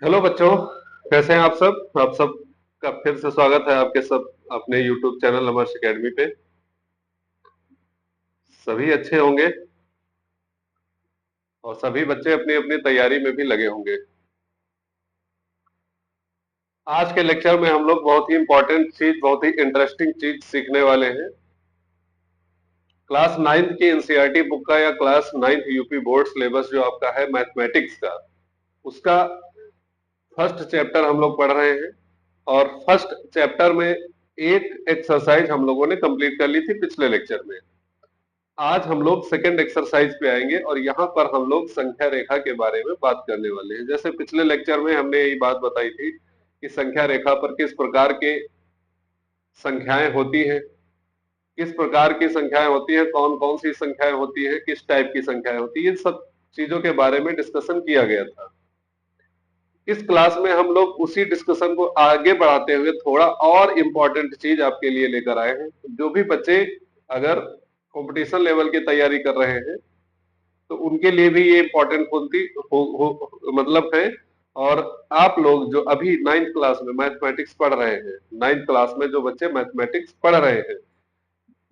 Hello बच्चों, कैसे हैं आप सब का फिर से स्वागत है आपके सब अपने यूट्यूब चैनल अमर्श एकेडमी पे। सभी अच्छे होंगे और सभी बच्चे अपनी अपनी तैयारी में भी लगे होंगे। आज के लेक्चर में हम लोग बहुत ही इंपॉर्टेंट चीज, बहुत ही इंटरेस्टिंग चीज सीखने वाले हैं। क्लास 9th की एनसीईआरटी बुक का या class 9th UP board syllabus जो आपका है मैथमेटिक्स का, उसका फर्स्ट चैप्टर हम लोग पढ़ रहे हैं। और फर्स्ट चैप्टर में एक एक्सरसाइज हम लोगों ने कंप्लीट कर ली थी पिछले लेक्चर में। आज हम लोग सेकंड एक्सरसाइज पे आएंगे और यहाँ पर हम लोग संख्या रेखा के बारे में बात करने वाले हैं। जैसे पिछले लेक्चर में हमने यही बात बताई थी कि संख्या रेखा पर किस प्रकार के संख्याएं होती हैं, किस प्रकार की संख्याएं होती हैं, कौन कौन सी संख्याएं होती हैं, किस टाइप की संख्याएं होती हैं, इन सब चीजों के बारे में डिस्कशन किया गया था। इस क्लास में हम लोग उसी डिस्कशन को आगे बढ़ाते हुए थोड़ा और इम्पोर्टेंट चीज आपके लिए लेकर आए हैं। जो भी बच्चे अगर कंपटीशन लेवल की तैयारी कर रहे हैं तो उनके लिए भी ये इम्पोर्टेंट मतलब है। और आप लोग जो अभी 9th क्लास में मैथमेटिक्स पढ़ रहे हैं, 9th क्लास में जो बच्चे मैथमेटिक्स पढ़ रहे हैं,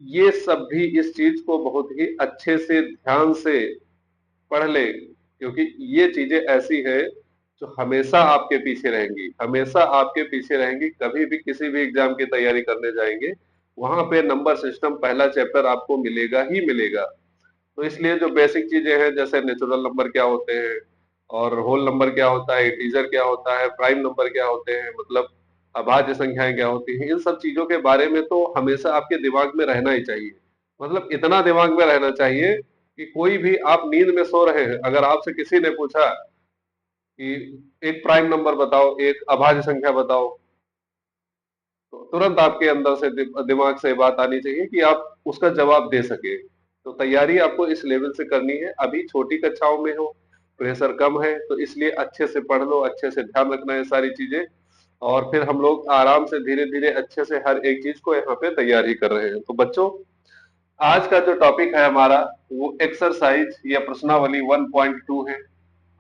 ये सब भी इस चीज को बहुत ही अच्छे से ध्यान से पढ़ ले, क्योंकि ये चीजें ऐसी है जो हमेशा आपके पीछे रहेंगी, हमेशा आपके पीछे रहेंगी। कभी भी किसी भी एग्जाम की तैयारी करने जाएंगे, वहां पे नंबर सिस्टम पहला चैप्टर आपको मिलेगा ही मिलेगा। तो इसलिए जो बेसिक चीजें हैं, जैसे नेचुरल नंबर क्या होते हैं और होल नंबर क्या होता है, इंटीजर क्या होता है, प्राइम नंबर क्या होते हैं, मतलब अभाज्य संख्याएं क्या होती हैं, इन सब चीजों के बारे में तो हमेशा आपके दिमाग में रहना ही चाहिए। मतलब इतना दिमाग में रहना चाहिए कि कोई भी, आप नींद में सो रहे हैं, अगर आपसे किसी ने पूछा कि एक प्राइम नंबर बताओ, एक अभाज्य संख्या बताओ, तो तुरंत आपके अंदर से दिमाग से बात आनी चाहिए कि आप उसका जवाब दे सके। तो तैयारी आपको इस लेवल से करनी है। अभी छोटी कक्षाओं में हो, प्रेशर कम है, तो इसलिए अच्छे से पढ़ लो, अच्छे से ध्यान रखना है सारी चीजें। और फिर हम लोग आराम से धीरे धीरे अच्छे से हर एक चीज को यहाँ पे तैयार ही कर रहे हैं। तो बच्चों, आज का जो टॉपिक है हमारा, वो एक्सरसाइज या प्रश्नावली 1.2 है।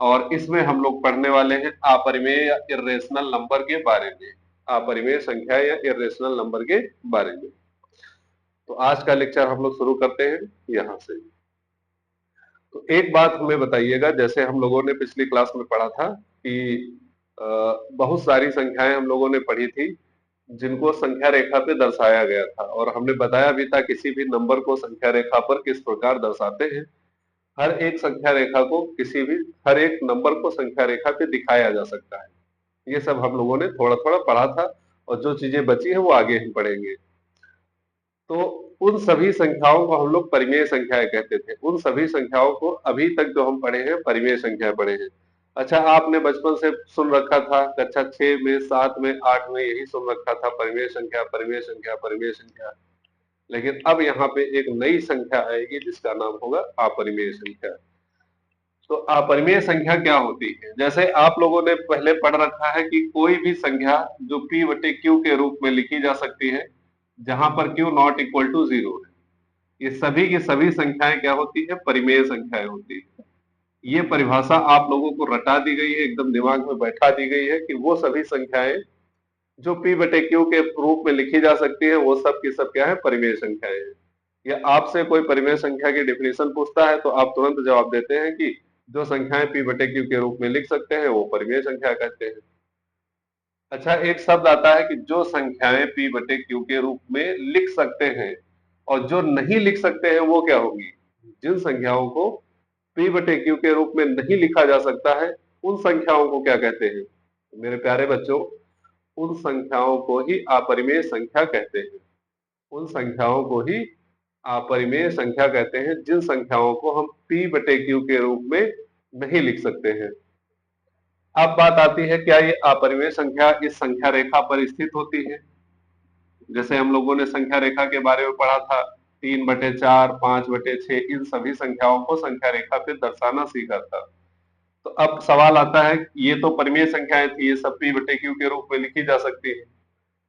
और इसमें हम लोग पढ़ने वाले हैं अपरिमेय या इर्रेशनल नंबर के बारे में, अपरिमेय संख्या या इर्रेशनल नंबर के बारे में। तो आज का लेक्चर हम लोग शुरू करते हैं यहाँ से। तो एक बात हमें बताइएगा, जैसे हम लोगों ने पिछली क्लास में पढ़ा था कि बहुत सारी संख्याएं हम लोगों ने पढ़ी थी जिनको संख्या रेखा पे दर्शाया गया था, और हमने बताया भी था किसी भी नंबर को संख्या रेखा पर किस प्रकार दर्शाते हैं। हर एक संख्या रेखा को, किसी भी हर एक नंबर को संख्या रेखा पे दिखाया जा सकता है। ये सब हम लोगों ने थोड़ा थोड़ा पढ़ा था, और जो चीजें बची है वो आगे हम पढ़ेंगे। तो उन सभी संख्याओं को हम लोग परिमेय संख्याएं कहते थे। उन सभी संख्याओं को अभी तक जो हम पढ़े हैं परिमेय संख्या पढ़े हैं। अच्छा, आपने बचपन से सुन रखा था, कक्षा 6 में, 7 में, 8 में यही सुन रखा था, परिमेय संख्या, परिमेय संख्या, परिमेय संख्या। लेकिन अब यहाँ पे एक नई संख्या आएगी जिसका नाम होगा अपरिमेय संख्या। तो अपरिमेय संख्या क्या होती है? जैसे आप लोगों ने पहले पढ़ रखा है कि कोई भी संख्या जो p बटे q के रूप में लिखी जा सकती है, जहां पर q नॉट इक्वल टू 0 है, ये सभी की सभी संख्याएं क्या होती है? परिमेय संख्याएं होती है। ये परिभाषा आप लोगों को रटा दी गई है, एकदम दिमाग में बैठा दी गई है कि वो सभी संख्याएं जो p बटे q के रूप में लिखी जा सकती है, वो सब की सब क्या है? परिमेय संख्याएं हैं। या आपसे कोई परिमेय संख्या की डिफिनेशन पूछता है तो आप तुरंत जवाब देते हैं कि जो संख्याएं p बटे q के रूप में लिख सकते हैं वो परिमेय संख्या कहते हैं। अच्छा, एक शब्द आता है कि जो संख्याएं p बटे q के रूप में लिख सकते हैं, और जो नहीं लिख सकते हैं वो क्या होगी? जिन संख्याओं को p बटे q के रूप में नहीं लिखा जा सकता है, उन संख्याओं को क्या कहते हैं? मेरे प्यारे बच्चों, उन संख्याओं को ही अपरिमेय संख्या कहते हैं। उन संख्याओं को ही अपरिमेय संख्या कहते हैं जिन संख्याओं को हम p बटे q के रूप में नहीं लिख सकते हैं। अब बात आती है, क्या ये अपरिमेय संख्या इस संख्या रेखा पर स्थित होती है? जैसे हम लोगों ने संख्या रेखा के बारे में पढ़ा था, 3/4, 5/6, इन सभी संख्याओं को संख्या रेखा पे दर्शाना सीखा था। तो अब सवाल आता है, ये तो परिमेय संख्याएं थी, ये सब p बटे q के रूप में लिखी जा सकती है।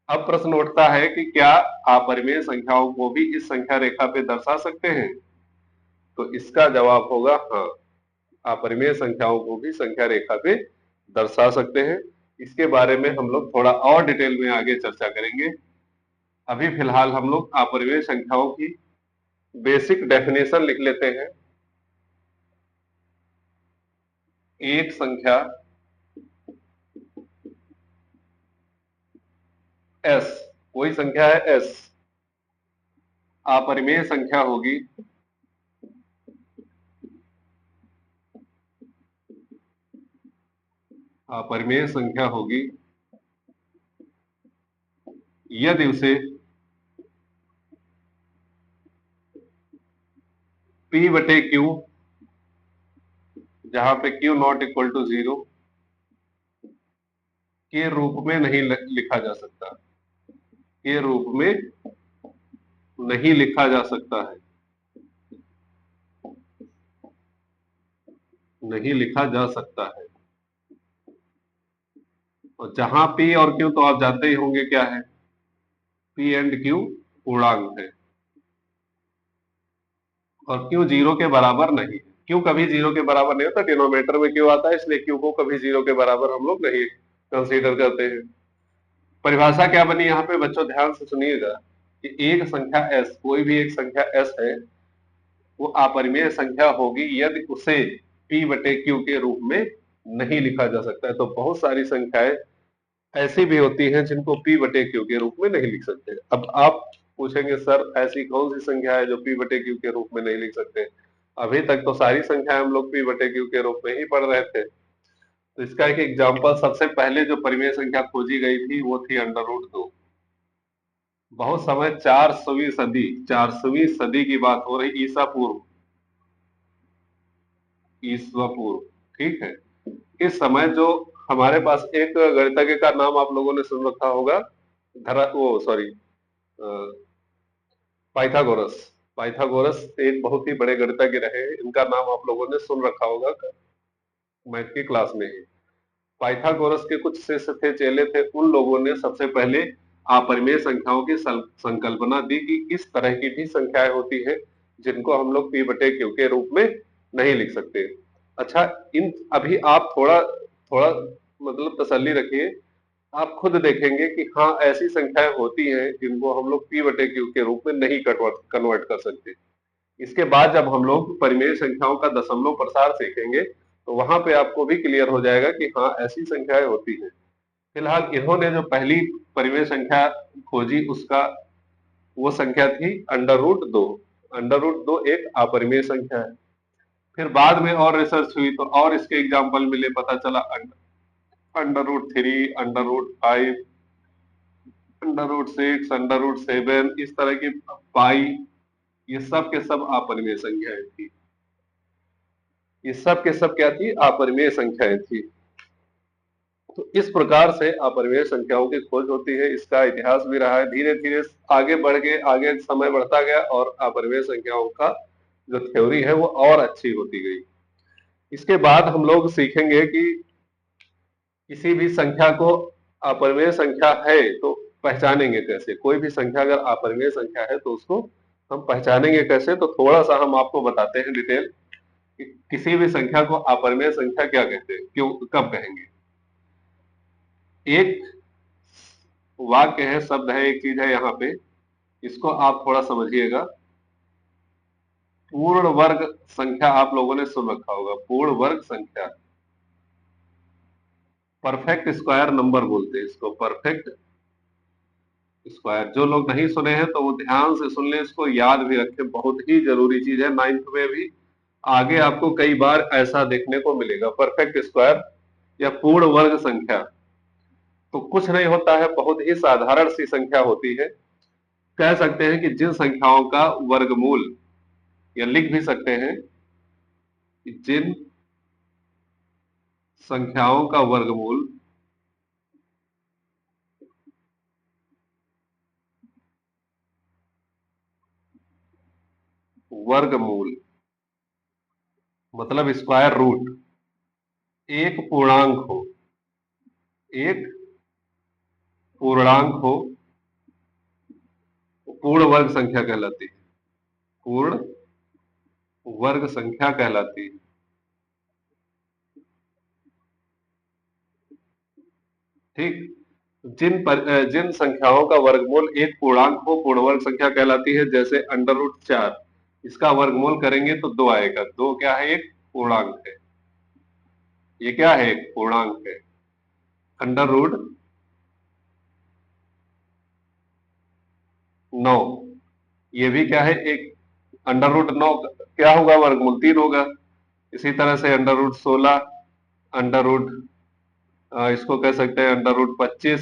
अब प्रश्न उठता है कि क्या अपरिमेय संख्याओं को भी इस संख्या रेखा पे दर्शा सकते हैं? तो इसका जवाब होगा हाँ, अपरिमेय संख्याओं को भी संख्या रेखा पे दर्शा सकते हैं। इसके बारे में हम लोग थोड़ा और डिटेल में आगे चर्चा करेंगे। अभी फिलहाल हम लोग अपरिमेय संख्याओं की बेसिक डेफिनेशन लिख लेते हैं। एक संख्या s, कोई संख्या है s, अपरिमेय संख्या होगी अपरिमेय संख्या होगी यदि उसे p बटे q, जहां पे q नॉट इक्वल टू 0 के रूप में नहीं लिखा जा सकता, के रूप में नहीं लिखा जा सकता है, नहीं लिखा जा सकता है। और जहां p और q तो आप जानते ही होंगे क्या है, p एंड q पूर्णांक है और q जीरो के बराबर नहीं है। q कभी जीरो के बराबर नहीं होता, डिनोमिनेटर में q आता है, इसलिए q को कभी जीरो के बराबर हम लोग नहीं कंसीडर करते हैं। परिभाषा क्या बनी यहाँ पे बच्चों, ध्यान से सुनिएगा कि एक संख्या s, कोई भी एक संख्या s है, वो अपरिमेय संख्या होगी यदि उसे p बटे q के रूप में नहीं लिखा जा सकता है। तो बहुत सारी संख्याएं ऐसी भी होती हैं जिनको p बटे q के रूप में नहीं लिख सकते। अब आप पूछेंगे सर ऐसी कौन सी संख्या है जो p बटे q के रूप में नहीं लिख सकते? अभी तक तो सारी संख्याएं हम लोग p बटे q के रूप में ही पढ़ रहे थे। तो इसका एक एग्जाम्पल, सबसे पहले जो परिमेय संख्या खोजी गई थी वो थी अंडर रूट 2। बहुत समय 400वीं सदी की बात हो रही, ईसा पूर्व, ठीक है। इस समय जो हमारे पास एक गणितज्ञ का नाम आप लोगों ने सुन रखा होगा, पाइथागोरस। पाइथागोरस एक बहुत ही बड़े गणितज्ञ रहे हैं, इनका नाम आप लोगों ने सुन रखा होगा मैथ की क्लास में ही। पाइथागोरस के कुछ शिष्य थे, चेले थे, उन लोगों ने सबसे पहले अपरिमेय संख्याओं की संकल्पना दी कि इस तरह की भी संख्याएं होती हैं जिनको हम लोग p बटे q के रूप में नहीं लिख सकते। अच्छा, इन अभी आप थोड़ा थोड़ा मतलब तसल्ली रखिए, आप खुद देखेंगे कि हाँ ऐसी संख्याएं होती हैं जिनको हम लोग p बटे q के रूप में नहीं कन्वर्ट कर सकते। इसके बाद जब हम लोग परिमेय संख्याओं का दशमलव प्रसार सीखेंगे तो वहां पे आपको भी क्लियर हो जाएगा कि हाँ ऐसी संख्याएं होती हैं। फिलहाल इन्होंने जो पहली परिमेय संख्या खोजी उसका वो संख्या थी अंडर रूट 2। अंडर रूट 2 एक अपरिमेय संख्या है। फिर बाद में और रिसर्च हुई तो और इसके एग्जाम्पल मिले, पता चला under root 3, under root 5, under root 6, under root 7, इस तरह की पाई, ये सब के सब अपरिमेय संख्याएं थी। ये सब के सब क्या थी? अपरिमेय संख्याएं थी। तो इस प्रकार से अपरिमेय संख्याओं की खोज होती है, इसका इतिहास भी रहा है। धीरे धीरे आगे बढ़ के आगे समय बढ़ता गया और अपरिमेय संख्याओं का जो थ्योरी है वो और अच्छी होती गई। इसके बाद हम लोग सीखेंगे कि किसी भी संख्या को अपरिमेय संख्या है तो पहचानेंगे कैसे। कोई भी संख्या अगर अपरिमेय संख्या है तो उसको हम पहचानेंगे कैसे, तो थोड़ा सा हम आपको बताते हैं डिटेल कि किसी भी संख्या को अपरिमेय संख्या क्या कहते हैं, क्यों, कब कहेंगे। एक वाक्य है, शब्द है, एक चीज है यहाँ पे, इसको आप थोड़ा समझिएगा। पूर्ण वर्ग संख्या आप लोगों ने सुन रखा होगा, पूर्ण वर्ग संख्या, परफेक्ट स्क्वायर नंबर बोलते हैं इसको, परफेक्ट स्क्वायर। जो लोग नहीं सुने हैं तो वो ध्यान से सुन लें, इसको याद भी रखें, बहुत ही जरूरी चीज है। 9th में भी आगे आपको कई बार ऐसा देखने को मिलेगा, परफेक्ट स्क्वायर या पूर्ण वर्ग संख्या। तो कुछ नहीं होता है, बहुत ही साधारण सी संख्या होती है। कह सकते हैं कि जिन संख्याओं का वर्गमूल, या लिख भी सकते हैं कि जिन संख्याओं का वर्गमूल वर्गमूल मतलब स्क्वायर रूट एक पूर्णांक हो, एक पूर्णांक हो, पूर्ण वर्ग संख्या कहलाती है, पूर्ण वर्ग संख्या कहलाती है। ठीक। जिन संख्याओं का वर्गमूल एक पूर्णांक हो पूर्ण वर्ग संख्या कहलाती है। जैसे अंडर रूट 4, इसका वर्गमूल करेंगे तो 2 आएगा। 2 क्या है? एक पूर्णांक है। ये क्या है? एक पूर्णांक है। अंडर रूट 9, ये भी क्या है? एक। अंडर रूट 9 क्या होगा? वर्गमूल 3 होगा। इसी तरह से अंडर रूट 16, अंडर रूट इसको कह सकते हैं अंडर रूट 25।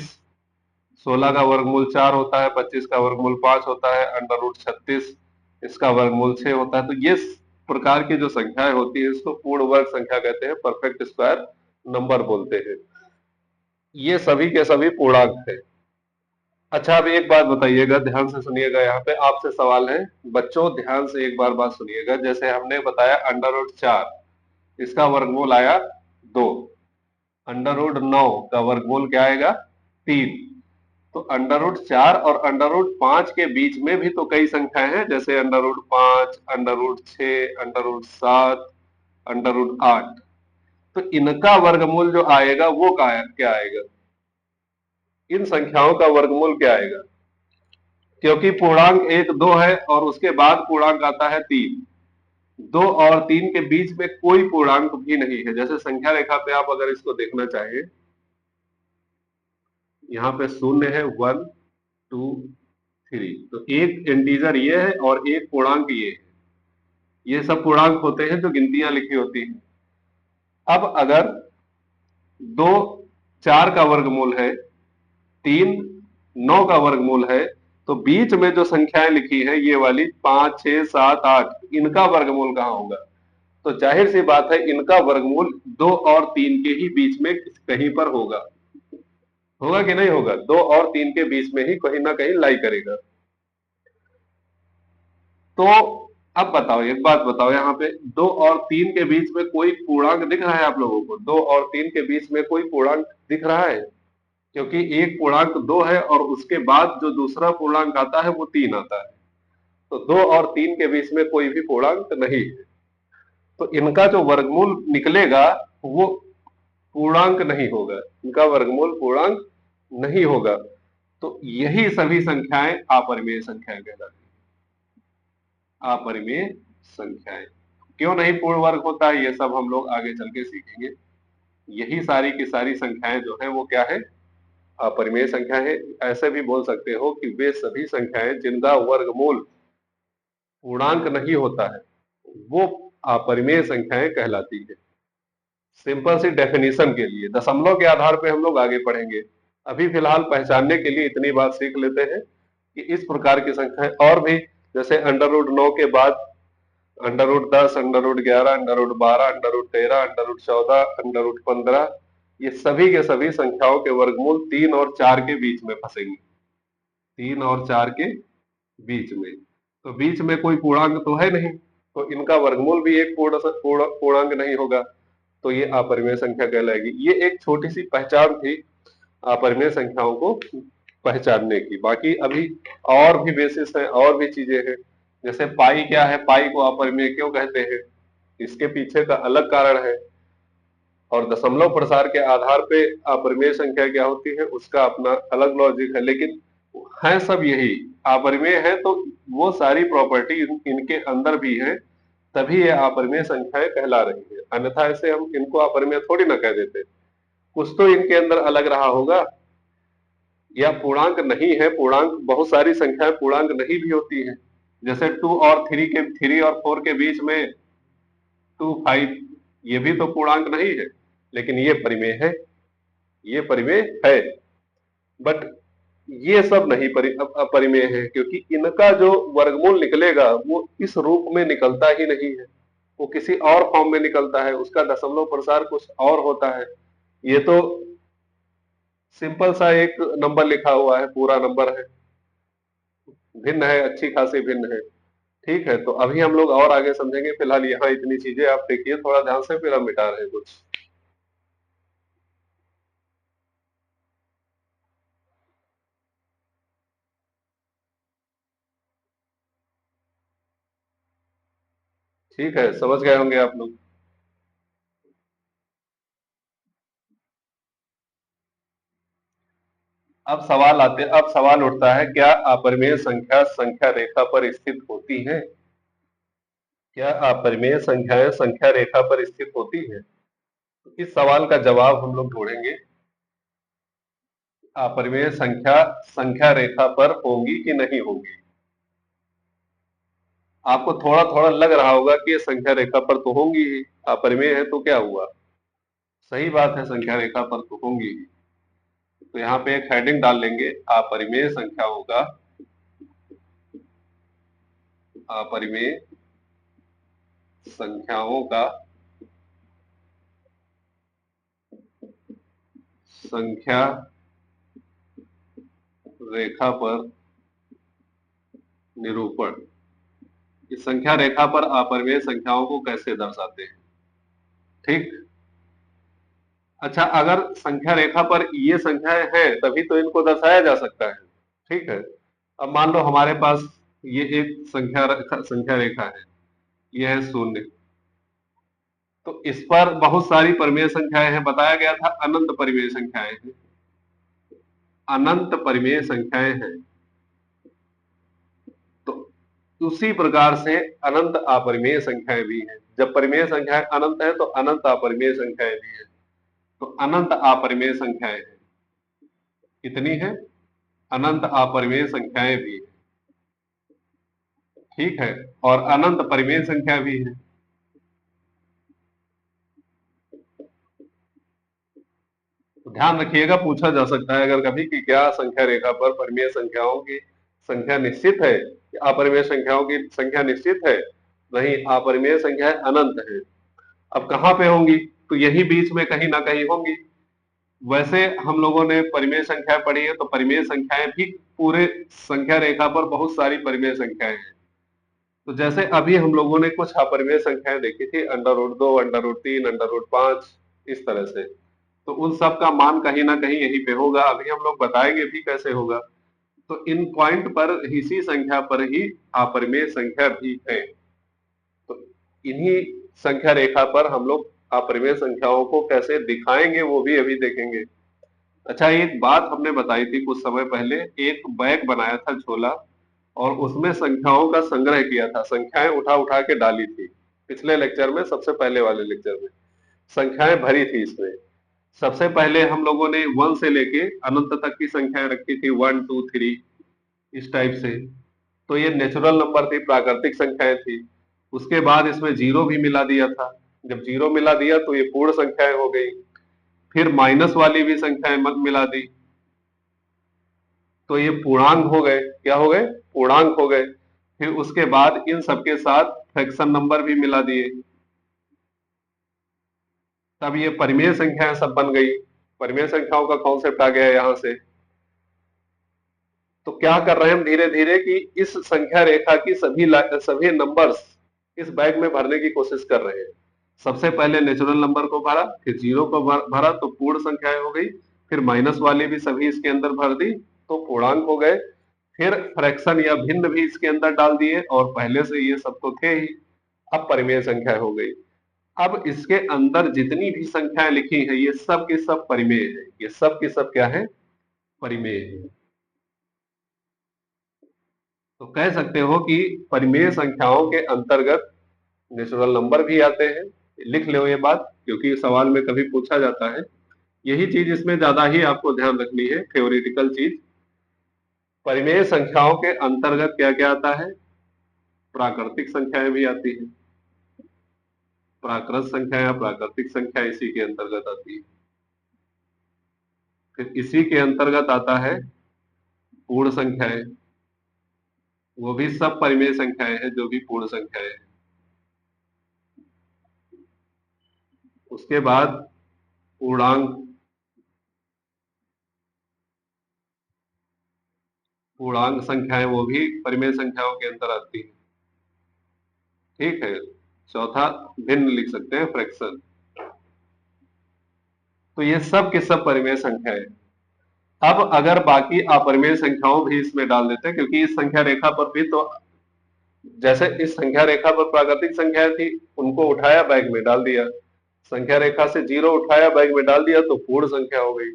16 का वर्गमूल 4 होता है, 25 का वर्गमूल 5 होता है, अंडर रूट 36 इसका वर्गमूल 6 होता है। तो ये प्रकार की जो संख्याएं होती है इसको पूर्ण वर्ग संख्या कहते हैं, परफेक्ट स्क्वायर नंबर बोलते हैं। ये सभी के सभी पूर्णांक है। अच्छा, अब एक बात बताइएगा, ध्यान से सुनिएगा, यहाँ पे आपसे सवाल है। बच्चों ध्यान से एक बार बात सुनिएगा। जैसे हमने बताया अंडर रूट 4, इसका वर्गमूल आया 2। अंडर रूट 9 का वर्गमूल क्या आएगा? 3। तो अंडर रूट 4 और अंडर रूट 5 के बीच में भी तो कई संख्याएं हैं। जैसे under root 5, under root 6, under root 7, under root 8। तो इनका वर्गमूल जो आएगा वो क्या आएगा? इन संख्याओं का वर्गमूल क्या आएगा? क्योंकि पूर्णांक 1 2 है और उसके बाद पूर्णांक आता है 3। 2 और 3 के बीच में कोई पूर्णांक भी नहीं है। जैसे संख्या रेखा पे आप अगर इसको देखना चाहें, यहाँ पे शून्य है, 1 2 3। तो एक इंटीजर ये है और एक पूर्णांक ये है। ये सब पूर्णांक होते हैं जो गिनतियां लिखी होती हैं। अब अगर 2 4 का वर्गमूल है, 3 9 का वर्गमूल है, तो बीच में जो संख्याएं लिखी है ये वाली 5 6 7 8, इनका वर्गमूल कहाँ होगा? तो जाहिर सी बात है इनका वर्गमूल 2 और 3 के ही बीच में कहीं पर होगा। होगा कि नहीं होगा? 2 और 3 के बीच में ही कहीं ना कहीं लाई करेगा। तो अब बताओ, एक बात बताओ, यहाँ पे 2 और 3 के बीच में कोई पूर्णांक दिख रहा है आप लोगों को? 2 और 3 के बीच में कोई पूर्णांक दिख रहा है? क्योंकि एक पूर्णांक 2 है और उसके बाद जो दूसरा पूर्णांक आता है वो 3 आता है। तो 2 और 3 के बीच में कोई भी पूर्णांक नहीं है। तो इनका जो वर्गमूल निकलेगा वो पूर्णांक नहीं होगा। इनका वर्गमूल पूर्णांक नहीं होगा। तो यही सभी संख्याएं अपरिमेय संख्याएं कहलाती हैं। अपरिमेय संख्याएं क्यों नहीं पूर्ण वर्ग होता है, ये सब हम लोग आगे चल के सीखेंगे। यही सारी की सारी संख्याएं जो है वो क्या है? अपरिमेय संख्या है। ऐसे भी बोल सकते हो कि वे सभी संख्याएं जिनका वर्गमूल पूर्णांक नहीं होता है वो अपरिमेय संख्याएं कहलाती है। सिंपल सी डेफिनेशन के लिए दशमलव के आधार पे हम लोग आगे पढ़ेंगे। अभी फिलहाल पहचानने के लिए इतनी बात सीख लेते हैं कि इस प्रकार की संख्याएं और भी, जैसे अंडर रूट 9 के बाद under root 10, under root 11, under root 12, under root 13, under root 14, under root 15, ये सभी के सभी संख्याओं के वर्गमूल 3 और 4 के बीच में फंसेंगे। 3 और 4 के बीच में। तो बीच में कोई पूर्णांक तो है नहीं, तो इनका वर्गमूल भी एक पूर्णांक नहीं होगा। तो ये अपरिमेय संख्या कहलाएगी। ये एक छोटी सी पहचान थी अपरिमेय संख्याओं को पहचानने की। बाकी अभी और भी बेसिस है, और भी चीजें हैं। जैसे पाई क्या है? पाई को अपरिमेय क्यों कहते हैं? इसके पीछे का अलग कारण है। और दशमलव प्रसार के आधार पे अपरिमेय संख्या क्या होती है उसका अपना अलग लॉजिक है। लेकिन है सब यही, अपरिमेय है तो वो सारी प्रॉपर्टी इनके अंदर भी है, तभी ये अपरिमेय संख्याएं कहला रही है। अन्यथा ऐसे हम इनको अपरिमेय थोड़ी ना कह देते। कुछ तो इनके अंदर अलग रहा होगा, या पूर्णांक नहीं है। पूर्णांक बहुत सारी संख्याएं पूर्णांक नहीं भी होती है। जैसे 2 और 3 और 4 के बीच में 2 5, ये भी तो पूर्णांक नहीं है, लेकिन ये परिमेय है। ये परिमेय है। बट ये सब नहीं अपरिमेय है, क्योंकि इनका जो वर्गमूल निकलेगा वो इस रूप में निकलता ही नहीं है। वो किसी और फॉर्म में निकलता है, उसका दशमलव प्रसार कुछ और होता है। ये तो सिंपल सा एक नंबर लिखा हुआ है, पूरा नंबर है, भिन्न है, अच्छी खासी भिन्न है। ठीक है, तो अभी हम लोग और आगे समझेंगे। फिलहाल यहाँ इतनी चीजें आप देखिए थोड़ा ध्यान से, फिर हम मिटा रहे हैं कुछ। ठीक है, समझ गए होंगे आप लोग। अब सवाल उठता है, क्या अपरिमेय संख्या संख्या रेखा पर स्थित होती है? क्या अपरिमेय संख्याएं संख्या रेखा पर स्थित होती है? तो इस सवाल का जवाब हम लोग ढूंढेंगे। अपरिमेय संख्या संख्या रेखा पर होंगी कि नहीं होंगी? आपको थोड़ा थोड़ा लग रहा होगा कि ये संख्या रेखा पर तो होंगी ही, अपरिमेय है तो क्या हुआ? सही बात है, संख्या रेखा पर तो होंगी ही। तो यहाँ पे एक हेडिंग डाल लेंगे, अपरिमेय संख्याओं का, अपरिमेय संख्याओं का संख्या रेखा पर निरूपण। इस संख्या रेखा पर अपरिमेय संख्याओं को कैसे दर्शाते हैं? ठीक। अच्छा, अगर संख्या रेखा पर ये संख्याएं हैं तभी तो इनको दर्शाया जा सकता है। ठीक है। अब मान लो हमारे पास ये एक संख्या रेखा है, ये है 0। तो इस पर बहुत सारी परिमेय संख्याएं हैं, बताया गया था अनंत परिमेय संख्याएं हैं, अनंत परिमेय संख्याएं हैं। तो उसी प्रकार से अनंत अपरिमेय संख्याएं भी हैं। जब परिमेय संख्याएं अनंत है तो अनंत अपरिमेय संख्याएं भी हैं। तो अनंत अपरिमेय संख्याएं हैं, कितनी है? अनंत अपरिमेय संख्याएं भी है। ठीक है। और अनंत परिमेय संख्या भी है। तो ध्यान रखिएगा, पूछा जा सकता है अगर कभी कि क्या संख्या रेखा पर परिमेय संख्याओं की संख्या निश्चित है, अपरिमेय संख्याओं की संख्या निश्चित है? नहीं, अपरिमेय संख्याएं अनंत है। अब कहाँ पे होंगी? तो यही बीच में कहीं ना कहीं होंगी। वैसे हम लोगों ने परिमेय संख्याएं पढ़ी है, तो परिमेय संख्याएं भी पूरे संख्या रेखा पर बहुत सारी परिमेय संख्याएं हैं। तो जैसे अभी हम लोगों ने कुछ अपरिमेय संख्याएं देखी थी, √2, √3, √5, इस तरह से। तो उन सब का मान कहीं ना कहीं यहीं पे होगा, अभी हम लोग बताएंगे भी कैसे होगा। तो इन पॉइंट पर, इसी संख्या पर ही अपरिमेय संख्या भी है। तो इन्हीं संख्या रेखा पर हम लोग अपरिमेय संख्याओं को कैसे दिखाएंगे वो भी अभी देखेंगे। अच्छा, एक बात हमने बताई थी कुछ समय पहले, एक बैग बनाया था झोला, और उसमें संख्याओं का संग्रह किया था, संख्याएं उठा उठा के डाली थी। पिछले लेक्चर में, सबसे पहले वाले लेक्चर में संख्याएं भरी थी इसमें। सबसे पहले हम लोगों ने 1 से लेके अनंत तक की संख्याएं रखी थी, 1 2 3 इस टाइप से। तो ये नेचुरल नंबर थी, प्राकृतिक संख्याएं थी। उसके बाद इसमें जीरो भी मिला दिया था। जब जीरो मिला दिया तो ये पूर्ण संख्याएं हो गई। फिर माइनस वाली भी संख्याएं मिला दी, तो ये पूर्णांक हो गए। क्या हो गए? पूर्णांक हो गए। फिर उसके बाद इन सबके साथ फ्रैक्शन नंबर भी मिला दिए, तब ये परिमेय संख्याएं सब बन गई। परिमेय संख्याओं का कॉन्सेप्ट आ गया यहां से। तो क्या कर रहे हैं हम धीरे धीरे कि इस संख्या रेखा की सभी नंबर्स इस बैग में भरने की कोशिश कर रहे हैं। सबसे पहले नेचुरल नंबर को भरा, फिर जीरो को भरा तो पूर्ण संख्याएं हो गई। फिर माइनस वाली भी सभी इसके अंदर भर दी तो पूर्णांक हो गए। फिर फ्रैक्शन या भिन्न भी इसके अंदर डाल दिए, और पहले से ये सब तो थे ही, अब परिमेय संख्या हो गई। अब इसके अंदर जितनी भी संख्याएं लिखी हैं ये सब की सब परिमेय है, ये सब की सब क्या है? परिमेय है। तो कह सकते हो कि परिमेय संख्याओं के अंतर्गत नेचुरल नंबर भी आते हैं। लिख लो ये बात, क्योंकि सवाल में कभी पूछा जाता है। यही चीज इसमें ज्यादा ही आपको ध्यान रखनी है, थ्योरेटिकल चीज। परिमेय संख्याओं के अंतर्गत क्या क्या आता है? प्राकृतिक संख्याएं भी आती हैं। प्राकृत संख्या या प्राकृतिक संख्या इसी के अंतर्गत आती है। फिर इसी के अंतर्गत आता है पूर्ण संख्याएं। वो भी सब परिमेय संख्याएं हैं, जो भी पूर्ण संख्याएं हैं। उसके बाद पूर्णांक। पूर्णांक संख्याएं वो भी परिमेय संख्याओं के अंदर आती है। ठीक है। चौथा भिन्न लिख सकते हैं, फ्रैक्शन। तो ये सब के सब परिमेय संख्या है। अब अगर बाकी अपरिमेय संख्याओं भी इसमें डाल देते हैं, क्योंकि इस संख्या रेखा पर भी तो, जैसे इस संख्या रेखा पर प्राकृतिक संख्या थी, उनको उठाया बैग में डाल दिया। संख्या रेखा से जीरो उठाया बैग में डाल दिया तो पूर्ण संख्या हो गई।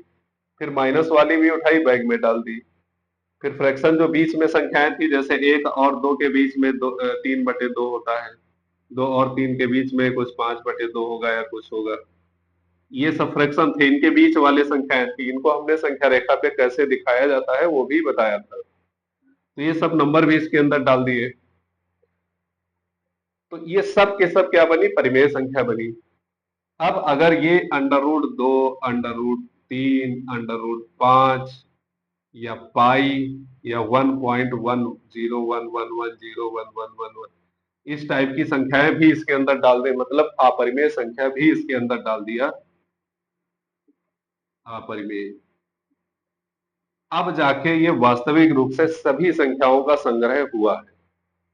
फिर माइनस वाली भी उठाई, बैग में डाल दी। फिर फ्रैक्शन जो बीच में संख्याएं थी, जैसे 1 और 2 के बीच में 3/2 होता है, 2 और 3 के बीच में कुछ 5/2 होगा या कुछ होगा, ये सब फ्रैक्शन थे, इनके बीच वाले संख्याएं थी, इनको हमने संख्या रेखा पे कैसे दिखाया जाता है वो भी बताया था। तो ये सब नंबर भी इसके अंदर डाल दिए। तो ये सब के सब क्या बनी, परिमेय संख्या बनी। अब अगर ये √2, √3, √5 या पाई या 1.1011101111 इस टाइप की संख्याएं भी इसके अंदर डाल दे, मतलब अपरिमेय संख्या भी इसके अंदर डाल दिया, अपरिमेय, अब जाके ये वास्तविक रूप से सभी संख्याओं का संग्रह हुआ है।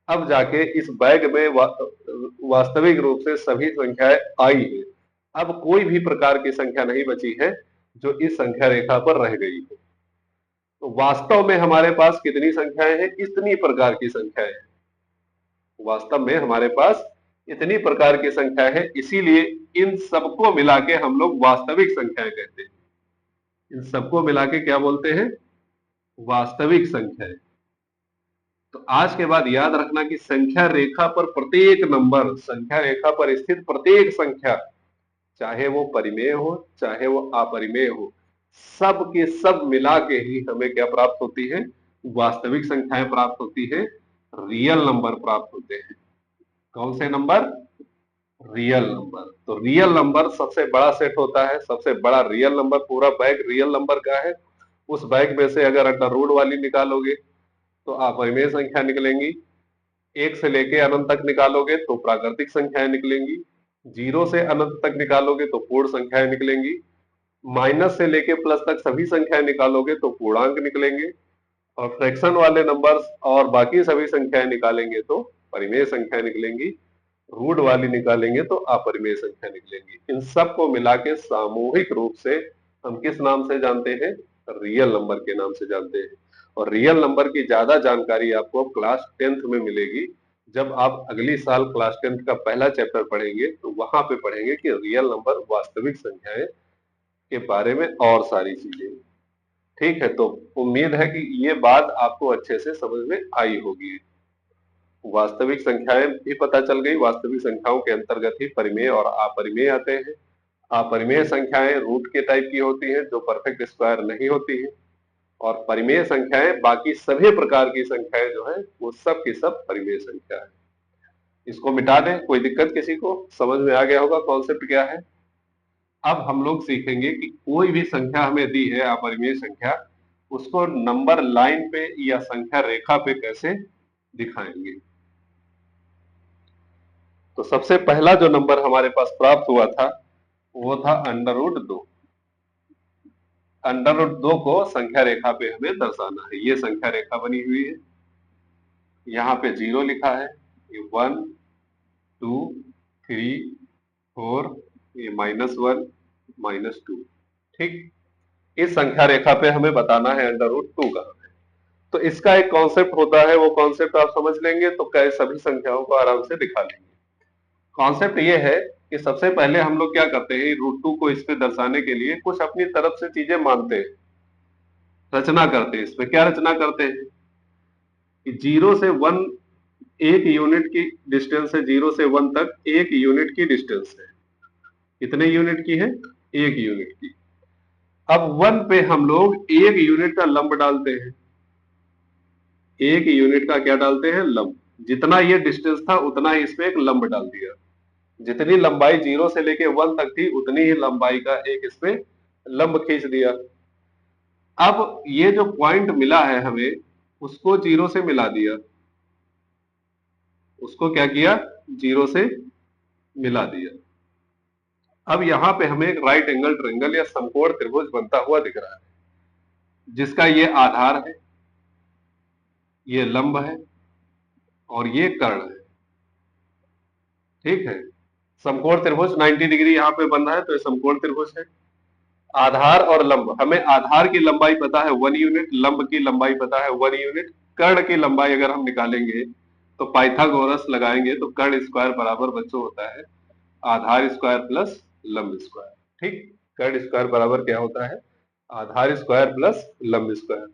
अब जाके इस बैग में वास्तविक रूप से सभी संख्याएं आई है। अब कोई भी प्रकार की संख्या नहीं बची है जो इस संख्या रेखा पर रह गई है। तो वास्तव में हमारे पास कितनी संख्याएं हैं, इतनी प्रकार की संख्याएं हैं। वास्तव में हमारे पास इतनी प्रकार की संख्या है, इसीलिए इन सबको मिला के हम लोग वास्तविक संख्याएं कहते हैं। इन सबको मिला के क्या बोलते हैं, वास्तविक संख्याएं। तो आज के बाद याद रखना कि संख्या रेखा पर प्रत्येक नंबर, संख्या रेखा पर स्थित प्रत्येक संख्या, चाहे वो परिमेय हो चाहे वो अपरिमेय हो, सब के सब मिला के ही हमें क्या प्राप्त होती है, वास्तविक संख्याएं प्राप्त होती है, रियल नंबर प्राप्त होते हैं। कौन से नंबर, रियल नंबर। तो रियल नंबर सबसे बड़ा सेट होता है, सबसे बड़ा रियल नंबर, पूरा बैग रियल नंबर का है। उस बैग में से अगर अंडर वाली निकालोगे तो अपरिमेय संख्या निकलेंगी, 1 से लेके अनंत तक निकालोगे तो प्राकृतिक संख्याएं निकलेंगी, 0 से अनंत तक निकालोगे तो पूर्ण संख्याएं निकलेंगी, माइनस से लेके प्लस तक सभी संख्याएं निकालोगे तो पूर्णांक निकलेंगे, और फ्रैक्शन वाले नंबर्स और बाकी सभी संख्याएं निकालेंगे तो परिमेय संख्या निकलेंगी, रूट वाली निकालेंगे तो अपरिमेय संख्या निकलेंगी। इन सब को मिला के सामूहिक रूप से हम किस नाम से जानते हैं, रियल नंबर के नाम से जानते हैं। और रियल नंबर की ज्यादा जानकारी आपको क्लास 10th में मिलेगी। जब आप अगली साल क्लास 10th का पहला चैप्टर पढ़ेंगे तो वहां पे पढ़ेंगे कि रियल नंबर, वास्तविक संख्याएं के बारे में और सारी चीजें। ठीक है, तो उम्मीद है कि ये बात आपको अच्छे से समझ में आई होगी। वास्तविक संख्याएं भी पता चल गई, वास्तविक संख्याओं के अंतर्गत ही परिमेय और अपरिमेय आते हैं। अपरिमेय संख्याएं रूट के टाइप की होती हैं जो परफेक्ट स्क्वायर नहीं होती हैं, और परिमेय संख्याएं बाकी सभी प्रकार की संख्याएं जो है वो सब की सब परिमेय संख्या है। इसको मिटा दें, कोई दिक्कत किसी को, समझ में आ गया होगा कॉन्सेप्ट क्या है। अब हम लोग सीखेंगे कि कोई भी संख्या हमें दी है, अपरिमेय संख्या, उसको नंबर लाइन पे या संख्या रेखा पे कैसे दिखाएंगे। तो सबसे पहला जो नंबर हमारे पास प्राप्त हुआ था वो था √2। √2 को संख्या रेखा पे हमें दर्शाना है। ये संख्या रेखा बनी हुई है, यहाँ पे 0 लिखा है, ये 1 2 3 4, ये -1 -2। ठीक, इस संख्या रेखा पे हमें बताना है √2 कहाँ है। तो इसका एक कॉन्सेप्ट होता है, वो कॉन्सेप्ट आप समझ लेंगे तो कई सभी संख्याओं को आराम से दिखा लेंगे। कॉन्सेप्ट ये है कि सबसे पहले हम लोग क्या करते हैं, √2 को इस पे दर्शाने के लिए कुछ अपनी तरफ से चीजें मानते हैं, रचना करते हैं। इसमें क्या रचना करते हैं कि 0 से 1 1 यूनिट की डिस्टेंस है, 0 से 1 तक 1 यूनिट की डिस्टेंस है। कितने यूनिट की है, 1 यूनिट की। अब 1 पे हम लोग 1 यूनिट का लंब डालते हैं, 1 यूनिट का क्या डालते हैं, लंब। जितना ये डिस्टेंस था उतना ही इस पे एक लंब डाल दिया। जितनी लंबाई 0 से लेके 1 तक थी उतनी ही लंबाई का एक इस पे लंब खींच दिया। अब ये जो पॉइंट मिला है हमें, उसको 0 से मिला दिया। उसको क्या किया, 0 से मिला दिया। अब यहाँ पे हमें एक राइट एंगल ट्रायंगल या समकोण त्रिभुज बनता हुआ दिख रहा है, जिसका ये आधार है, ये लंब है और ये कर्ण है। ठीक है, समकोण त्रिभुज 90 डिग्री यहाँ पे बन रहा है तो ये समकोण त्रिभुज है। आधार और लंब, हमें आधार की लंबाई पता है 1 यूनिट, लंब की लंबाई पता है 1 यूनिट। कर्ण की लंबाई अगर हम निकालेंगे तो पाइथागोरस लगाएंगे तो कर्ण स्क्वायर बराबर बच्चों होता है आधार स्क्वायर प्लस लंब स्क्वायर। ठीक, कर्ण स्क्वायर बराबर क्या होता है, आधार स्क्वायर प्लस लंब स्क्वायर।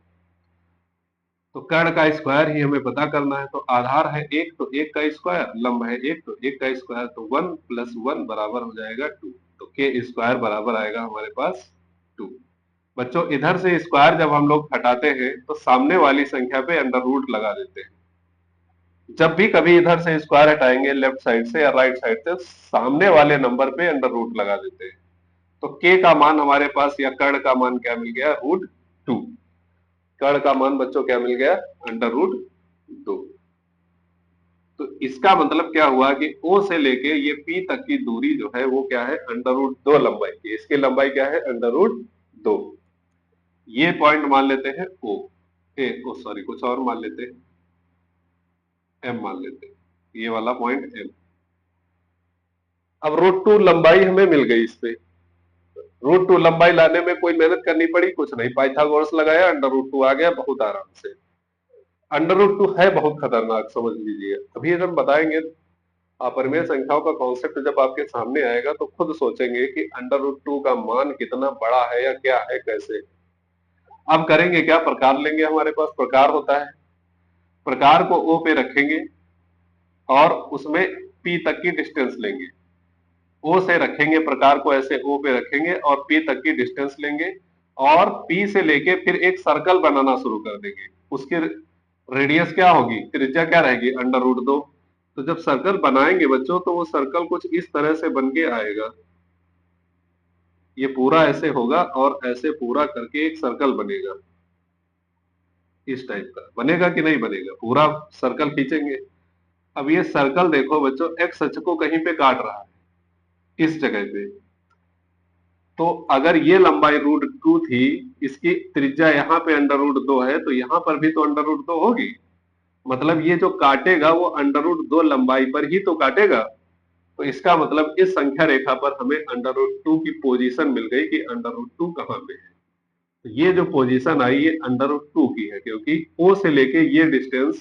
तो कर्ण का स्क्वायर ही हमें पता करना है। तो आधार है एक, तो एक का स्क्वायर, लंब है एक, तो एक का स्क्वायर, तो 1 प्लस 1 बराबर हो जाएगा 2। तो के स्क्वायर बराबर आएगा हमारे पास 2। बच्चों इधर से स्क्वायर जब हम लोग हटाते हैं तो सामने वाली संख्या पे अंडर रूट लगा देते हैं। जब भी कभी इधर से स्क्वायर हटाएंगे लेफ्ट साइड से या राइट साइड से, सामने वाले नंबर पे अंडर रूट लगा देते हैं। तो के का मान हमारे पास या कर्ण का मान क्या मिल गया, √2। कर्ण का मान बच्चों क्या मिल गया, √2। तो इसका मतलब क्या हुआ कि O से लेके ये P तक की दूरी जो है वो क्या है, √2 लंबाई की। इसकी लंबाई क्या है, √2। ये पॉइंट मान लेते हैं O, सॉरी कुछ और मान लेते हैं, M मान लेते हैं, ये वाला पॉइंट M। अब √2 लंबाई हमें मिल गई। इस पे √2 लंबाई लाने में कोई मेहनत करनी पड़ी, कुछ नहीं, पाइथागोरस लगाया, √2 आ गया बहुत आराम से। √2 है बहुत खतरनाक, समझ लीजिए। अभी हम बताएंगे अपरिमेय संख्याओं का कॉन्सेप्ट जब आपके सामने आएगा तो खुद सोचेंगे कि √2 का मान कितना बड़ा है या क्या है, कैसे। अब करेंगे क्या, प्रकार लेंगे। हमारे पास प्रकार होता है, प्रकार को O पे रखेंगे और उसमें P तक की डिस्टेंस लेंगे। O से रखेंगे प्रकार को, ऐसे O पे रखेंगे और P तक की डिस्टेंस लेंगे और P से लेके फिर एक सर्कल बनाना शुरू कर देंगे। उसकी रेडियस क्या होगी, त्रिज्या क्या रहेगी, √2। तो जब सर्कल बनाएंगे बच्चों तो वो सर्कल कुछ इस तरह से बन के आएगा। ये पूरा ऐसे होगा और ऐसे पूरा करके एक सर्कल बनेगा। इस टाइप का बनेगा कि नहीं बनेगा, पूरा सर्कल खींचेंगे। अब ये सर्कल देखो बच्चों, एक्स अक्ष को कहीं पे काट रहा है, इस जगह पे। तो अगर ये लंबाई √2 थी, इसकी त्रिज्या यहाँ पे √2 है, तो यहाँ पर भी तो √2 होगी। मतलब ये जो काटेगा वो √2 लंबाई पर ही तो काटेगा। तो इसका मतलब इस संख्या रेखा पर हमें √2 की पोजीशन मिल गई कि √2 कहाँ पे है। तो ये जो पोजीशन आई ये √2 की है, क्योंकि O से लेके ये डिस्टेंस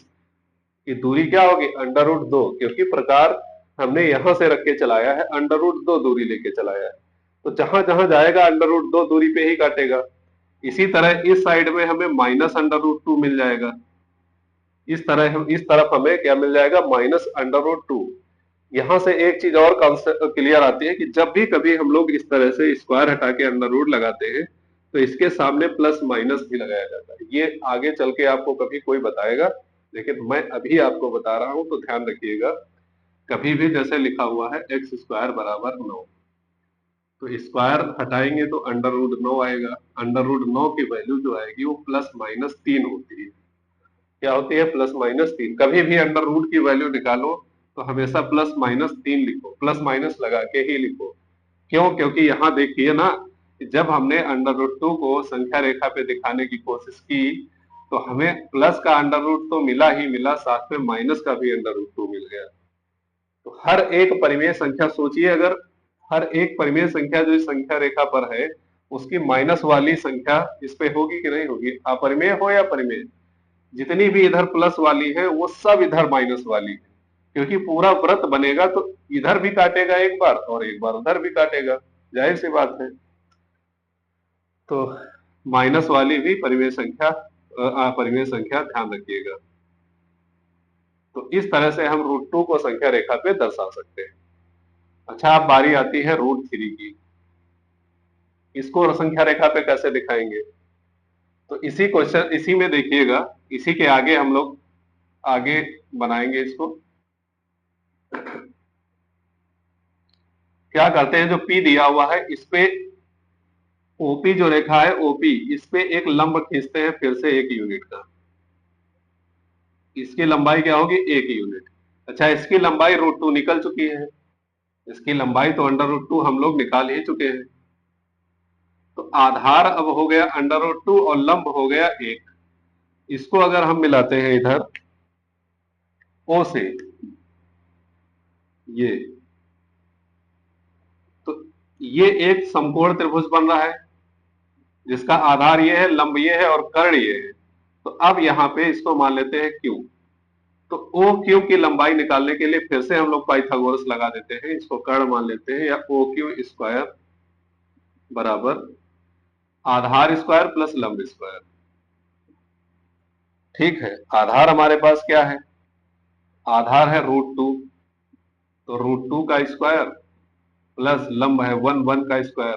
की दूरी क्या होगी, √2, क्योंकि प्रकार हमने यहां से रख के चलाया है, √2 दूरी लेके चलाया है। तो जहां जहां जाएगा √2 दूरी पे ही काटेगा। इसी तरह इस साइड में हमें -√2 मिल जाएगा। इस तरफ हमें क्या मिल जाएगा, -√2। यहां से एक चीज और क्लियर आती है कि जब भी कभी हम लोग इस तरह से स्क्वायर हटा के अंडर रूट लगाते हैं तो इसके सामने प्लस माइनस भी लगाया जाता है। ये आगे चल के आपको कभी कोई बताएगा, लेकिन मैं अभी आपको बता रहा हूं तो ध्यान रखिएगा। कभी भी जैसे लिखा हुआ है x² बराबर 9, तो स्क्वायर हटाएंगे तो √9 आएगा। √9 की वैल्यू जो आएगी वो +-3 होती है। क्या होती है, +-3। कभी भी अंडर रूट की वैल्यू निकालो तो हमेशा +-3 लिखो, प्लस माइनस लगा के ही लिखो। क्यों, क्योंकि यहाँ देखिए ना, जब हमने √2 को संख्या रेखा पे दिखाने की कोशिश की तो हमें प्लस का अंडर रूट तो मिला ही मिला, साथ में माइनस का भी √2 मिल गया। तो हर एक परिमेय संख्या सोचिए, अगर हर एक परिमेय संख्या जो इस संख्या रेखा पर है उसकी माइनस वाली संख्या इस पे होगी कि नहीं होगी, अपरिमेय हो या परिमेय, जितनी भी इधर प्लस वाली है वो सब इधर माइनस वाली है। क्योंकि पूरा व्रत बनेगा तो इधर भी काटेगा एक बार और एक बार उधर भी काटेगा, जाहिर सी बात है। तो माइनस वाली भी परिमेय संख्या, परिमेय संख्या ध्यान रखिएगा। तो इस तरह से हम √2 को संख्या रेखा पे दर्शा सकते हैं। अच्छा, अब बारी आती है √3 की। इसको संख्या रेखा पे कैसे दिखाएंगे, तो इसी क्वेश्चन, इसी में देखिएगा, इसी के आगे हम लोग आगे बनाएंगे इसको। क्या करते हैं, जो P दिया हुआ है इस पे OP जो रेखा है OP, इस पे एक लंब खींचते हैं फिर से 1 यूनिट का। इसकी लंबाई क्या होगी, 1 यूनिट। अच्छा, इसकी लंबाई √2 निकल चुकी है, इसकी लंबाई तो √2 हम लोग निकाल ही चुके हैं। तो आधार अब हो गया √2 और लंब हो गया 1। इसको अगर हम मिलाते हैं इधर O से, ये तो ये एक समकोण त्रिभुज बन रहा है जिसका आधार ये है, लंब ये है और कर्ण ये है। तो अब यहाँ पे इसको मान लेते हैं Q। तो OQ की लंबाई निकालने के लिए फिर से हम लोग पाइथागोरस लगा देते हैं, इसको कर्ण मान लेते हैं, या OQ² बराबर आधार स्क्वायर प्लस लंब स्क्वायर। ठीक है, आधार हमारे पास क्या है, आधार है √2, तो √2 का स्क्वायर प्लस लंब है 1 का स्क्वायर,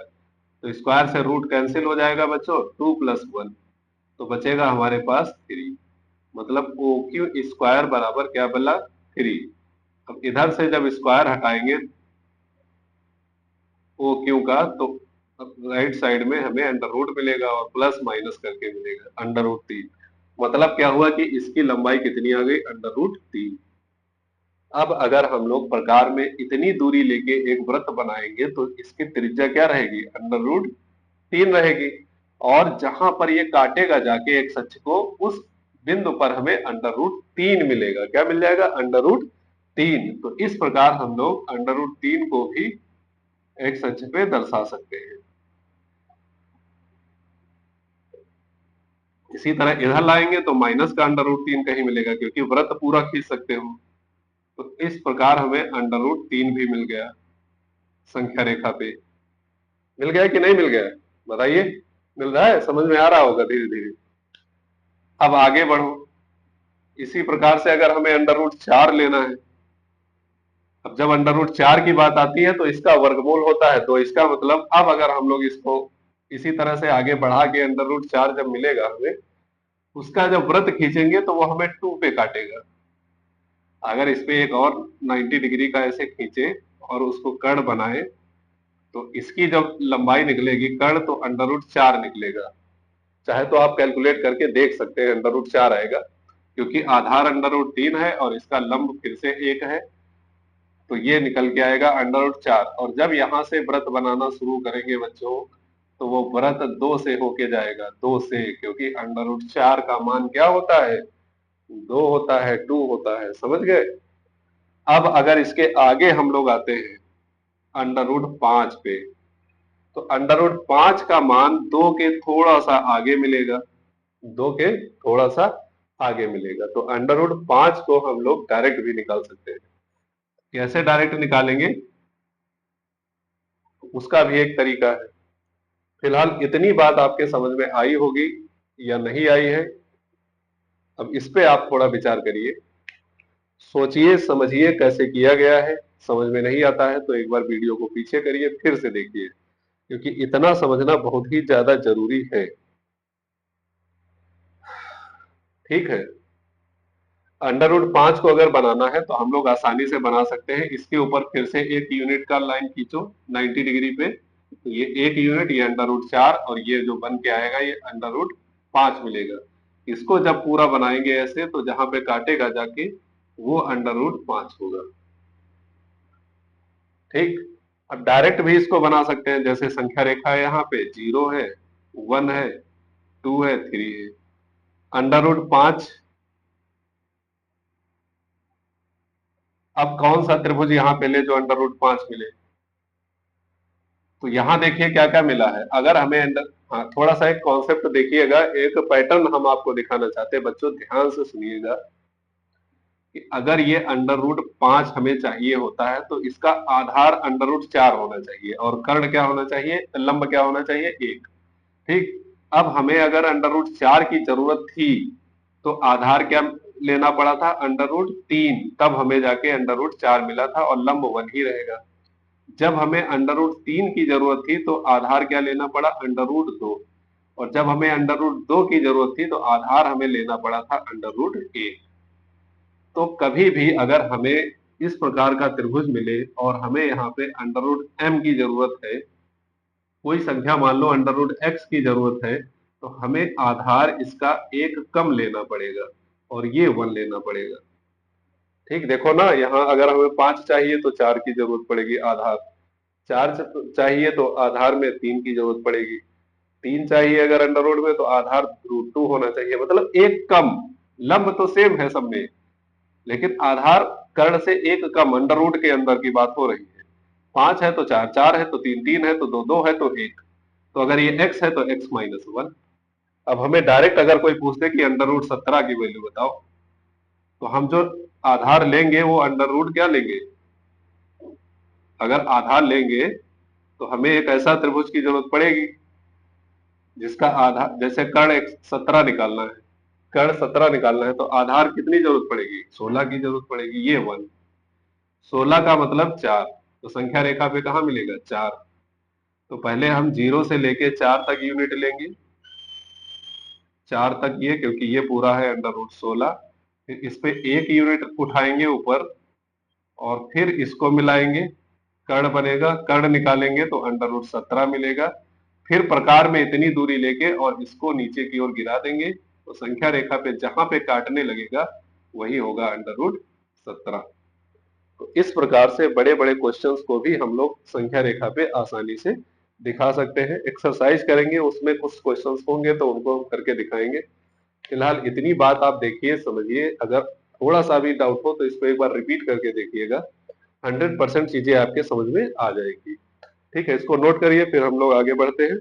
तो स्क्वायर से रूट कैंसिल हो जाएगा बच्चों, 2 + 1, तो बचेगा हमारे पास 3। मतलब ओ क्यू स्क्वायर बराबर क्या बना, 3। अब इधर से जब स्क्वायर हटाएंगे ओ क्यू का, तो राइट साइड में हमें अंडर रूट मिलेगा और प्लस माइनस करके मिलेगा अंडर रूट 3। मतलब क्या हुआ कि इसकी लंबाई कितनी आ गई, अंडर रूट 3। अब अगर हम लोग प्रकार में इतनी दूरी लेके एक वृत्त बनाएंगे तो इसकी त्रिज्या क्या रहेगी, अंडर रूट 3 रहेगी। और जहां पर ये काटेगा जाके एक सच को, उस बिंदु पर हमें अंडर रूट 3 मिलेगा। क्या मिल जाएगा, अंडर रूट 3। तो इस प्रकार हम लोग अंडर रूट 3 को भी एक सच पे दर्शा सकते हैं। इसी तरह इधर लाएंगे तो माइनस का अंडर रूट 3 कहीं मिलेगा, क्योंकि वृत्त पूरा खींच सकते हो। तो इस प्रकार हमें अंडर रूट 3 भी मिल गया संख्या रेखा पे। मिल गया कि नहीं मिल गया, बताइए। मिल रहा है, समझ में आ रहा होगा धीरे धीरे। अब आगे बढ़ो। इसी प्रकार से अगर हमें अंडर रूट 4 लेना है, अब जब अंडर रूट 4 की बात आती है तो इसका वर्गमूल होता है, तो इसका मतलब अब अगर हम लोग इसको इसी तरह से आगे बढ़ा के अंडर रूट 4 जब मिलेगा हमें, उसका जब वृत्त खींचेंगे तो वो हमें 2 पे काटेगा। अगर इस पे एक और 90 डिग्री का ऐसे खींचे और उसको कर्ण बनाए, तो इसकी जब लंबाई निकलेगी कर्ण, तो अंडर रूट 4 निकलेगा। चाहे तो आप कैलकुलेट करके देख सकते हैं, अंडर रूट 4 आएगा, क्योंकि आधार अंडर रूट 3 है और इसका लंब फिर से 1 है, तो ये निकल के आएगा अंडर रूट 4। और जब यहां से व्रत बनाना शुरू करेंगे बच्चों, तो वो व्रत 2 से होके जाएगा, 2 से, क्योंकि अंडर रूट 4 का मान क्या होता है, 2 होता है, 2 होता है। समझ गए। अब अगर इसके आगे हम लोग आते हैं अंडर रूट 5 पे, तो अंडर रूट 5 का मान 2 के थोड़ा सा आगे मिलेगा, 2 के थोड़ा सा आगे मिलेगा। तो अंडर रूट 5 को हम लोग डायरेक्ट भी निकाल सकते हैं। कैसे डायरेक्ट निकालेंगे, उसका भी एक तरीका है। फिलहाल इतनी बात आपके समझ में आई होगी या नहीं आई है, अब इस पे आप थोड़ा विचार करिए, सोचिए समझिए कैसे किया गया है। समझ में नहीं आता है तो एक बार वीडियो को पीछे करिए, फिर से देखिए, क्योंकि इतना समझना बहुत ही ज्यादा जरूरी है। ठीक है। अंडर रूट 5 को अगर बनाना है तो हम लोग आसानी से बना सकते हैं। इसके ऊपर फिर से एक यूनिट का लाइन खींचो 90 डिग्री पे, तो ये एक यूनिट, ये अंडर रूट 4, और ये जो बन के आएगा ये अंडर रूट 5 मिलेगा। इसको जब पूरा बनाएंगे ऐसे, तो जहां पे काटेगा जाके वो अंडर रूट 5 होगा। ठीक। अब डायरेक्ट भी इसको बना सकते हैं, जैसे संख्या रेखा है, यहाँ पे 0 है, 1 है, 2 है, 3 है। अंडर रूट 5, अब कौन सा त्रिभुज यहाँ पे ले जो अंडर रूट 5 मिले, तो यहाँ देखिए क्या क्या मिला है। अगर हमें अंडर, हाँ थोड़ा सा एक कॉन्सेप्ट देखिएगा, एक पैटर्न हम आपको दिखाना चाहते हैं बच्चों, ध्यान से सुनिएगा कि अगर ये अंडर रूट 5 हमें चाहिए होता है, तो इसका आधार अंडर रूट 4 होना चाहिए और कर्ण क्या होना चाहिए, लंब क्या होना चाहिए, 1। ठीक। अब हमें अगर अंडर रूट 4 की जरूरत थी, तो आधार क्या लेना पड़ा था, अंडर रूट 3, तब हमें जाके अंडर रूट 4 मिला था और लंब 1 ही रहेगा। जब हमें अंडर रूट 3 की जरूरत थी तो आधार क्या लेना पड़ा, अंडर रूट 2, और जब हमें अंडर रूट 2 की जरूरत थी तो आधार हमें लेना पड़ा था अंडर रूट 1। तो कभी भी अगर हमें इस प्रकार का त्रिभुज मिले और हमें यहाँ पे अंडर रूट M की जरूरत है, कोई संख्या मान लो अंडर रूट X की जरूरत है, तो हमें आधार इसका एक कम लेना पड़ेगा और ये 1 लेना पड़ेगा। ठीक, देखो ना, यहाँ अगर हमें 5 चाहिए तो 4 की जरूरत पड़ेगी आधार, 4 चाहिए तो आधार में 3 की जरूरत पड़ेगी, 3 चाहिए अगर अंडर रूट में तो आधार √2 होना चाहिए, मतलब एक कम। लंब तो सेम है सब में, लेकिन आधार कर्ण से एक कम, अंडर रूट के अंदर की बात हो रही है। 5 है तो 4, 4 है तो 3, 3 है तो 2, 2 है तो 1, तो अगर ये x है तो x-1। अब हमें डायरेक्ट अगर कोई पूछते कि अंडर रूट 17 की वैल्यू बताओ, तो हम जो आधार लेंगे वो अंडर रूट क्या लेंगे, अगर आधार लेंगे तो हमें एक ऐसा त्रिभुज की जरूरत पड़ेगी जिसका आधार, जैसे कर्ण 17 निकालना है, कर्ण 17 निकालना है तो आधार कितनी जरूरत पड़ेगी, 16 की जरूरत पड़ेगी, ये 1, 16 का मतलब 4, तो संख्या रेखा पे कहाँ मिलेगा 4, तो पहले हम 0 से लेके 4 तक यूनिट लेंगे, 4 तक ये, क्योंकि ये पूरा है √16, फिर इस पे एक यूनिट उठाएंगे ऊपर और फिर इसको मिलाएंगे, कर्ण बनेगा, कर्ण निकालेंगे तो √17 मिलेगा, फिर प्रकार में इतनी दूरी लेके और इसको नीचे की ओर गिरा देंगे, तो संख्या रेखा पे जहां पे काटने लगेगा वही होगा √17। तो इस प्रकार से बड़े बड़े क्वेश्चंस को भी हम लोग संख्या रेखा पे आसानी से दिखा सकते हैं। एक्सरसाइज करेंगे, उसमें कुछ क्वेश्चंस होंगे तो उनको हम करके दिखाएंगे। फिलहाल इतनी बात आप देखिए, समझिए, अगर थोड़ा सा भी डाउट हो तो इसको एक बार रिपीट करके देखिएगा, 100% चीजें आपके समझ में आ जाएगी। ठीक है, इसको नोट करिए, फिर हम लोग आगे बढ़ते हैं।